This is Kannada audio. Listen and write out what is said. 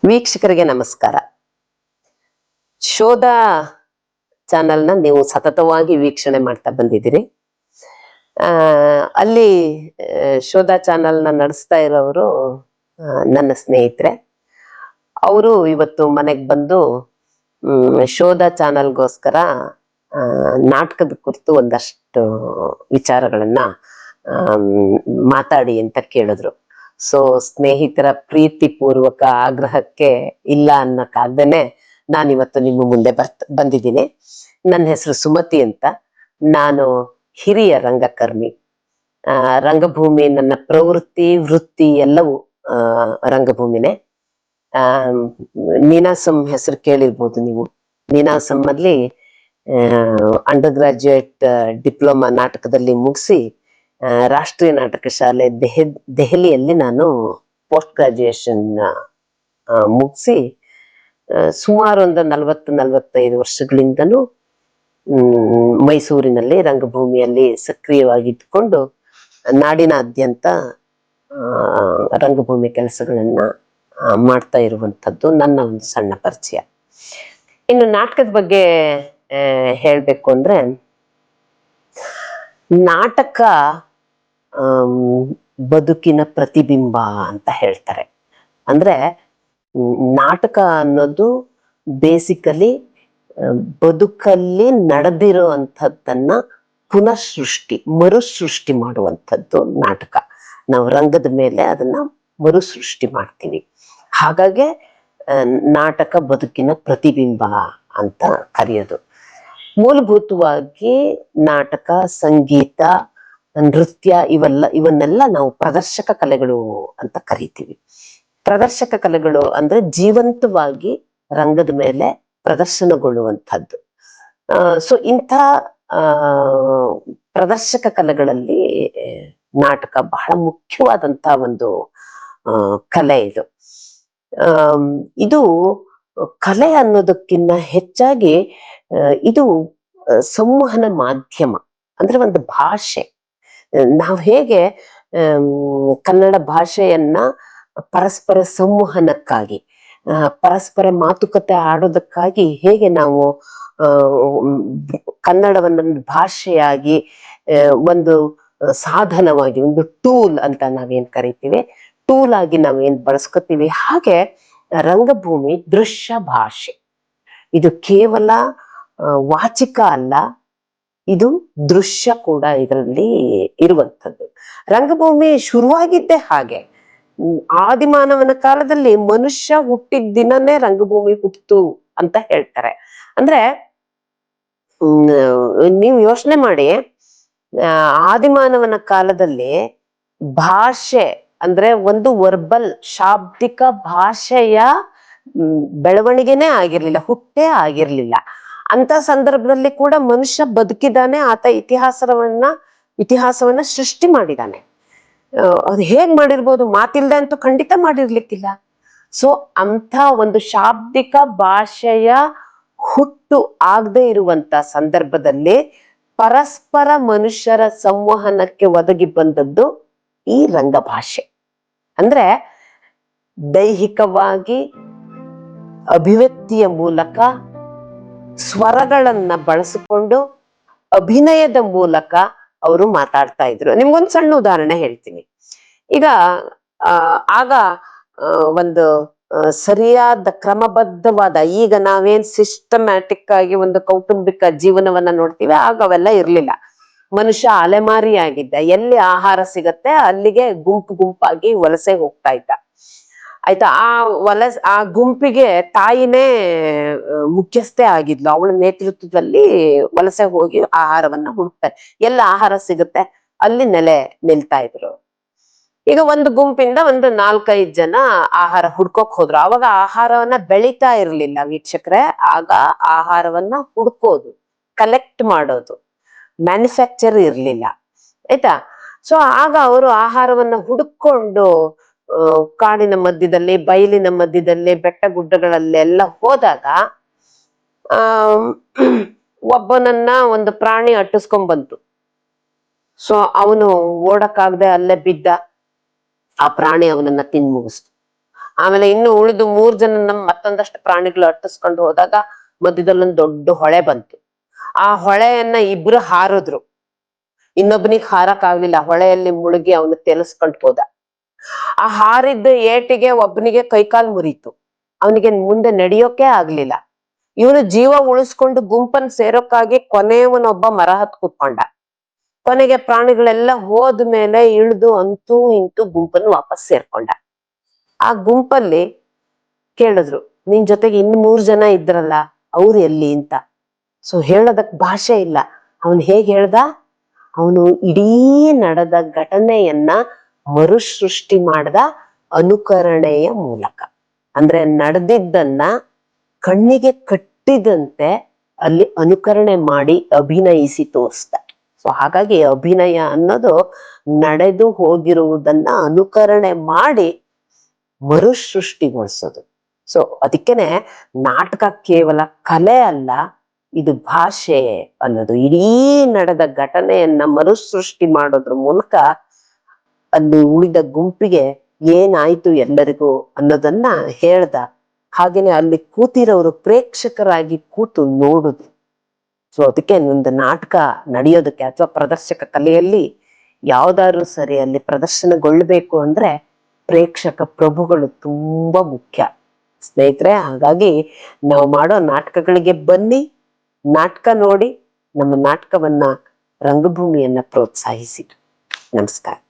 ವೀಕ್ಷಕರಿಗೆ ನಮಸ್ಕಾರ. ಶೋಧ ಚಾನೆಲ್ನ ನೀವು ಸತತವಾಗಿ ವೀಕ್ಷಣೆ ಮಾಡ್ತಾ ಬಂದಿದ್ದೀರಿ. ಆ ಅಲ್ಲಿ ಶೋಧ ಚಾನೆಲ್ನ ನಡೆಸ್ತಾ ಇರೋರು ನನ್ನ ಸ್ನೇಹಿತರೆ. ಅವರು ಇವತ್ತು ಮನೆಗೆ ಬಂದು ಶೋಧ ಚಾನೆಲ್ಗೋಸ್ಕರ ನಾಟಕದ ಕುರಿತು ಒಂದಷ್ಟು ವಿಚಾರಗಳನ್ನ ಮಾತಾಡಿ ಅಂತ ಕೇಳಿದ್ರು. ಸೊ ಸ್ನೇಹಿತರ ಪ್ರೀತಿ ಪೂರ್ವಕ ಆಗ್ರಹಕ್ಕೆ ಇಲ್ಲ ಅನ್ನಕ್ಕಾಗ್ದೇನೆ ನಾನಿವತ್ತು ನಿಮ್ಮ ಮುಂದೆ ಬಂದಿದ್ದೀನಿ. ನನ್ನ ಹೆಸರು ಸುಮತಿ ಅಂತ. ನಾನು ಹಿರಿಯ ರಂಗಕರ್ಮಿ. ರಂಗಭೂಮಿ ನನ್ನ ಪ್ರವೃತ್ತಿ ವೃತ್ತಿ ಎಲ್ಲವೂ ರಂಗಭೂಮಿನೇ. ನೀನಾಸಂ ಹೆಸರು ಕೇಳಿರ್ಬೋದು ನೀವು. ನೀನಾಸಂ ಅಲ್ಲಿ ಅಂಡರ್ ಗ್ರಾಜ್ಯುಯೇಟ್ ಡಿಪ್ಲೊಮಾ ನಾಟಕದಲ್ಲಿ ಮುಗಿಸಿ ರಾಷ್ಟ್ರೀಯ ನಾಟಕ ಶಾಲೆ ದೆಹಲಿಯಲ್ಲಿ ನಾನು ಪೋಸ್ಟ್ ಗ್ರಾಜ್ಯುಯೇಷನ್ ಮುಗಿಸಿ ಸುಮಾರು ಒಂದು 40-45 ವರ್ಷಗಳಿಂದಲೂ ಮೈಸೂರಿನಲ್ಲಿ ರಂಗಭೂಮಿಯಲ್ಲಿ ಸಕ್ರಿಯವಾಗಿದ್ದುಕೊಂಡು ನಾಡಿನಾದ್ಯಂತ ರಂಗಭೂಮಿ ಕೆಲಸಗಳನ್ನ ಮಾಡ್ತಾ ಇರುವಂಥದ್ದು ನನ್ನ ಒಂದು ಸಣ್ಣ ಪರಿಚಯ. ಇನ್ನು ನಾಟಕದ ಬಗ್ಗೆ ಹೇಳ್ಬೇಕು ಅಂದ್ರೆ, ನಾಟಕ ಬದುಕಿನ ಪ್ರತಿಬಿಂಬ ಅಂತ ಹೇಳ್ತಾರೆ. ಅಂದ್ರೆ ನಾಟಕ ಅನ್ನೋದು ಬೇಸಿಕಲಿ ಬದುಕಲ್ಲಿ ನಡೆದಿರೋ ಅಂಥದ್ದನ್ನ ಮರುಸೃಷ್ಟಿ ಮಾಡುವಂಥದ್ದು ನಾಟಕ. ನಾವು ರಂಗದ ಮೇಲೆ ಅದನ್ನ ಮರುಸೃಷ್ಟಿ ಮಾಡ್ತೀವಿ. ಹಾಗಾಗಿ ನಾಟಕ ಬದುಕಿನ ಪ್ರತಿಬಿಂಬ ಅಂತ ಕರೆಯೋದು. ಮೂಲಭೂತವಾಗಿ ನಾಟಕ, ಸಂಗೀತ, ನೃತ್ಯ ಇವನ್ನೆಲ್ಲ ನಾವು ಪ್ರದರ್ಶಕ ಕಲೆಗಳು ಅಂತ ಕರಿತೀವಿ. ಪ್ರದರ್ಶಕ ಕಲೆಗಳು ಅಂದ್ರೆ ಜೀವಂತವಾಗಿ ರಂಗದ ಮೇಲೆ ಪ್ರದರ್ಶನಗೊಳ್ಳುವಂಥದ್ದು. ಸೊ ಇಂಥ ಪ್ರದರ್ಶಕ ಕಲೆಗಳಲ್ಲಿ ನಾಟಕ ಬಹಳ ಮುಖ್ಯವಾದಂತ ಒಂದು ಕಲೆ ಇದು. ಇದು ಕಲೆ ಅನ್ನೋದಕ್ಕಿಂತ ಹೆಚ್ಚಾಗಿ ಇದು ಸಂವಹನ ಮಾಧ್ಯಮ, ಅಂದ್ರೆ ಒಂದು ಭಾಷೆ. ನಾವು ಹೇಗೆ ಕನ್ನಡ ಭಾಷೆಯನ್ನ ಪರಸ್ಪರ ಸಂವಹನಕ್ಕಾಗಿ, ಪರಸ್ಪರ ಮಾತುಕತೆ ಆಡೋದಕ್ಕಾಗಿ ಹೇಗೆ ನಾವು ಕನ್ನಡವನ್ನು ಭಾಷೆಯಾಗಿ, ಒಂದು ಸಾಧನವಾಗಿ, ಒಂದು ಟೂಲ್ ಅಂತ ನಾವೇನ್ ಕರಿತೀವಿ, ಟೂಲ್ ಆಗಿ ನಾವೇನ್ ಬಳಸ್ಕೊತೀವಿ, ಹಾಗೆ ರಂಗಭೂಮಿ ದೃಶ್ಯ ಭಾಷೆ. ಇದು ಕೇವಲ ವಾಚಿಕ ಅಲ್ಲ, ಇದು ದೃಶ್ಯ ಕೂಡ ಇದರಲ್ಲಿ ಇರುವಂಥದ್ದು. ರಂಗಭೂಮಿ ಶುರುವಾಗಿದ್ದೇ ಹಾಗೆ. ಆದಿಮಾನವನ ಕಾಲದಲ್ಲಿ ಮನುಷ್ಯ ಹುಟ್ಟಿದ ದಿನನೇ ರಂಗಭೂಮಿ ಹುಟ್ಟಿತು ಅಂತ ಹೇಳ್ತಾರೆ. ಅಂದ್ರೆ ನೀವು ಯೋಚನೆ ಮಾಡಿ, ಆದಿಮಾನವನ ಕಾಲದಲ್ಲಿ ಭಾಷೆ ಅಂದ್ರೆ ಒಂದು ವರ್ಬಲ್ ಶಾಬ್ದಿಕ ಭಾಷೆಯ ಬೆಳವಣಿಗೆನೇ ಆಗಿರ್ಲಿಲ್ಲ, ಹುಟ್ಟೇ ಆಗಿರ್ಲಿಲ್ಲ. ಅಂತ ಸಂದರ್ಭದಲ್ಲಿ ಕೂಡ ಮನುಷ್ಯ ಬದುಕಿದಾನೆ, ಆತ ಇತಿಹಾಸವನ್ನ ಸೃಷ್ಟಿ ಮಾಡಿದಾನೆ. ಅದು ಹೇಗ್ ಮಾಡಿರ್ಬೋದು? ಮಾತಿಲ್ದೆ ಅಂತೂ ಖಂಡಿತ ಮಾಡಿರ್ಲಿಕ್ಕಿಲ್ಲ. ಸೊ ಅಂತ ಒಂದು ಶಾಬ್ದಿಕ ಭಾಷೆಯ ಹುಟ್ಟು ಆಗದೆ ಇರುವಂತ ಸಂದರ್ಭದಲ್ಲಿ ಪರಸ್ಪರ ಮನುಷ್ಯರ ಸಂವಹನಕ್ಕೆ ಒದಗಿ ಬಂದದ್ದು ಈ ರಂಗಭಾಷೆ. ಅಂದ್ರೆ ದೈಹಿಕವಾಗಿ ಅಭಿವ್ಯಕ್ತಿಯ ಮೂಲಕ, ಸ್ವರಗಳನ್ನ ಬಳಸಿಕೊಂಡು, ಅಭಿನಯದ ಮೂಲಕ ಅವರು ಮಾತಾಡ್ತಾ ಇದ್ರು. ನಿಮ್ಗೊಂದು ಸಣ್ಣ ಉದಾಹರಣೆ ಹೇಳ್ತೀನಿ. ಈಗ ಆಗ ಒಂದು ಸರಿಯಾದ ಕ್ರಮಬದ್ಧವಾದ, ಈಗ ನಾವೇನ್ ಸಿಸ್ಟಮ್ಯಾಟಿಕ್ ಆಗಿ ಒಂದು ಕೌಟುಂಬಿಕ ಜೀವನವನ್ನ ನೋಡ್ತೀವಿ, ಆಗ ಅವೆಲ್ಲ ಇರ್ಲಿಲ್ಲ. ಮನುಷ್ಯ ಅಲೆಮಾರಿ ಆಗಿದ್ದ, ಎಲ್ಲಿ ಆಹಾರ ಸಿಗತ್ತೆ ಅಲ್ಲಿಗೆ ಗುಂಪಾಗಿ ವಲಸೆ ಹೋಗ್ತಾ ಇದ್ದ. ಆಯ್ತಾ? ಆ ಗುಂಪಿಗೆ ತಾಯಿನೇ ಮುಖ್ಯಸ್ಥೆ ಆಗಿದ್ಲು. ಅವಳ ನೇತೃತ್ವದಲ್ಲಿ ವಲಸೆ ಹೋಗಿ ಆಹಾರವನ್ನ ಹುಡುಕ್ತಾರೆ. ಎಲ್ಲ ಆಹಾರ ಸಿಗುತ್ತೆ ಅಲ್ಲಿ ನಿಲ್ತಾ ಇದ್ರು. ಈಗ ಒಂದು ಗುಂಪಿಂದ ಒಂದು 4-5 ಜನ ಆಹಾರ ಹುಡ್ಕೋಕ್ ಹೋದ್ರು. ಅವಾಗ ಆಹಾರವನ್ನ ಬೆಳೀತಾ ಇರ್ಲಿಲ್ಲ ವೀಕ್ಷಕರೇ. ಆಗ ಆಹಾರವನ್ನ ಹುಡ್ಕೋದು, ಕಲೆಕ್ಟ್ ಮಾಡೋದು, ಮ್ಯಾನುಫ್ಯಾಕ್ಚರ್ ಇರ್ಲಿಲ್ಲ. ಆಯ್ತಾ? ಸೊ ಆಗ ಅವರು ಆಹಾರವನ್ನ ಹುಡುಕೊಂಡು ಕಾಡಿನ ಮಧ್ಯದಲ್ಲಿ, ಬಯಲಿನ ಮಧ್ಯದಲ್ಲಿ, ಬೆಟ್ಟ ಗುಡ್ಡಗಳಲ್ಲೆಲ್ಲ ಹೋದಾಗ ಒಬ್ಬನನ್ನ ಒಂದು ಪ್ರಾಣಿ ಅಟ್ಟಿಸ್ಕೊಂಡ್ ಬಂತು. ಸೊ ಅವನು ಓಡಕ್ಕಾಗದೆ ಅಲ್ಲೇ ಬಿದ್ದ. ಆ ಪ್ರಾಣಿ ಅವನನ್ನ ತಿಂದು ಮುಗಿಸ್ತು. ಆಮೇಲೆ ಇನ್ನು ಉಳಿದು 3 ಜನ ಮತ್ತೊಂದಷ್ಟು ಪ್ರಾಣಿಗಳು ಅಟ್ಟಿಸ್ಕೊಂಡು ಹೋದಾಗ ಮಧ್ಯದಲ್ಲೊಂದು ದೊಡ್ಡ ಹೊಳೆ ಬಂತು. ಆ ಹೊಳೆಯನ್ನ ಇಬ್ರು ಹಾರಿದ್ರು. ಇನ್ನೊಬ್ಬನಿಗೆ ಹಾರಕ್ ಆಗ್ಲಿಲ್ಲ, ಹೊಳೆಯಲ್ಲಿ ಮುಳುಗಿ ಅವನು ತೇಲಿಸ್ಕೊಂಡು ಹೋದ. ಆ ಹಾರಿದ್ದ ಏಟಿಗೆ ಒಬ್ಬನಿಗೆ ಕೈಕಾಲ್ ಮುರೀತು, ಅವನಿಗೆ ಮುಂದೆ ನಡೆಯೋಕೆ ಆಗ್ಲಿಲ್ಲ. ಇವನು ಜೀವ ಉಳಿಸ್ಕೊಂಡು ಗುಂಪನ್ ಸೇರೋಕ್ಕಾಗಿ ಕೊನೆಯವನೊಬ್ಬ ಮರ ಹತ್ ಕೂತ್ಕೊಂಡ. ಕೊನೆಗೆ ಪ್ರಾಣಿಗಳೆಲ್ಲ ಹೋದ್ಮೇಲೆ ಇಳಿದು ಅಂತೂ ಇಂತೂ ಗುಂಪನ್ನು ವಾಪಸ್ ಸೇರ್ಕೊಂಡ. ಆ ಗುಂಪಲ್ಲಿ ಕೇಳಿದ್ರು, ನಿನ್ ಜೊತೆಗೆ ಇನ್ 3 ಜನ ಇದ್ರಲ್ಲ, ಅವ್ರು ಎಲ್ಲಿ ಅಂತ. ಸೊ ಹೇಳೋದಕ್ ಭಾಷೆ ಇಲ್ಲ. ಅವನು ಹೇಗ್ ಹೇಳ್ದ, ಅವನು ಇಡೀ ನಡೆದ ಘಟನೆಯನ್ನ ಮರುಸೃಷ್ಟಿ ಮಾಡ್ದ ಅನುಕರಣೆಯ ಮೂಲಕ. ಅಂದ್ರೆ ನಡೆದಿದ್ದನ್ನ ಕಣ್ಣಿಗೆ ಕಟ್ಟಿದಂತೆ ಅಲ್ಲಿ ಅನುಕರಣೆ ಮಾಡಿ ಅಭಿನಯಿಸಿ ತೋರಿಸ್ದ. ಸೊ ಹಾಗಾಗಿ ಅಭಿನಯ ಅನ್ನೋದು ನಡೆದು ಹೋಗಿರುವುದನ್ನ ಅನುಕರಣೆ ಮಾಡಿ ಮರುಸೃಷ್ಟಿಗೊಳಿಸೋದು. ಸೊ ಅದಕ್ಕೇನೆ ನಾಟಕ ಕೇವಲ ಕಲೆ ಅಲ್ಲ, ಇದು ಭಾಷೆ ಅನ್ನೋದು. ಇಡೀ ನಡೆದ ಘಟನೆಯನ್ನ ಮರುಸೃಷ್ಟಿ ಮಾಡೋದ್ರ ಮೂಲಕ ಅಲ್ಲಿ ಉಳಿದ ಗುಂಪಿಗೆ ಏನಾಯ್ತು ಎಲ್ಲರಿಗೂ ಅನ್ನೋದನ್ನ ಹೇಳ್ದ. ಹಾಗೇನೆ ಅಲ್ಲಿ ಕೂತಿರೋರು ಪ್ರೇಕ್ಷಕರಾಗಿ ಕೂತು ನೋಡುದು. ಸೊ ಅದಕ್ಕೆ ಒಂದು ನಾಟಕ ನಡೆಯೋದಕ್ಕೆ ಅಥವಾ ಪ್ರದರ್ಶಕ ಕಲೆಯಲ್ಲಿ ಯಾವ್ದಾದ್ರು ಸರಿ ಅಲ್ಲಿ ಪ್ರದರ್ಶನಗೊಳ್ಬೇಕು ಅಂದ್ರೆ ಪ್ರೇಕ್ಷಕ ಪ್ರಭುಗಳು ತುಂಬಾ ಮುಖ್ಯ ಸ್ನೇಹಿತರೆ. ಹಾಗಾಗಿ ನಾವು ಮಾಡೋ ನಾಟಕಗಳಿಗೆ ಬನ್ನಿ, ನಾಟಕ ನೋಡಿ, ನಮ್ಮ ನಾಟಕವನ್ನ ರಂಗಭೂಮಿಯನ್ನ ಪ್ರೋತ್ಸಾಹಿಸಿ. ನಮಸ್ಕಾರ.